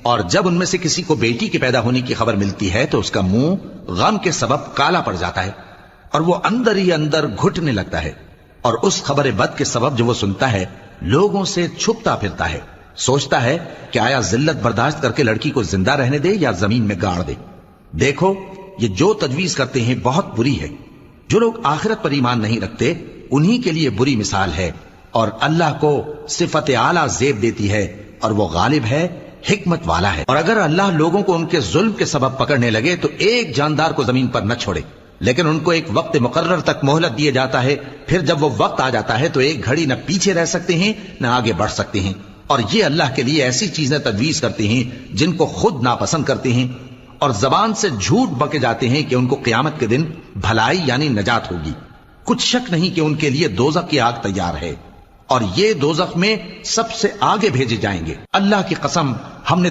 اور جب ان میں سے کسی کو بیٹی کے پیدا ہونے کی خبر ملتی ہے تو اس کا منہ غم کے سبب کالا پڑ جاتا ہے اور وہ اندر ہی اندر گھٹنے لگتا ہے، اور اس خبر بد کے سبب جو وہ سنتا ہے لوگوں سے چھپتا پھرتا ہے، سوچتا ہے کہ آیا ذلت برداشت کر کے لڑکی کو زندہ رہنے دے یا زمین میں گاڑ دے۔ دیکھو یہ جو تجویز کرتے ہیں بہت بری ہے۔ جو لوگ آخرت پر ایمان نہیں رکھتے انہی کے لیے بری مثال ہے، اور اللہ کو صفت اعلیٰ زیب دیتی ہے اور وہ غالب ہے، حکمت والا ہے۔ اور اگر اللہ لوگوں کو ان کے ظلم کے سبب پکڑنے لگے تو ایک جاندار کو زمین پر نہ چھوڑے، لیکن ان کو ایک وقت مقرر تک مہلت دیے جاتا ہے، پھر جب وہ وقت آ جاتا ہے تو ایک گھڑی نہ پیچھے رہ سکتے ہیں نہ آگے بڑھ سکتے ہیں۔ اور یہ اللہ کے لیے ایسی چیزیں تجویز کرتے ہیں جن کو خود ناپسند کرتے ہیں، اور زبان سے جھوٹ بکے جاتے ہیں کہ ان کو قیامت کے دن بھلائی یعنی نجات ہوگی۔ کچھ شک نہیں کہ ان کے لیے دوزخ کی آگ تیار ہے، اور یہ دوزخ میں سب سے آگے بھیجے جائیں گے۔ اللہ کی قسم ہم نے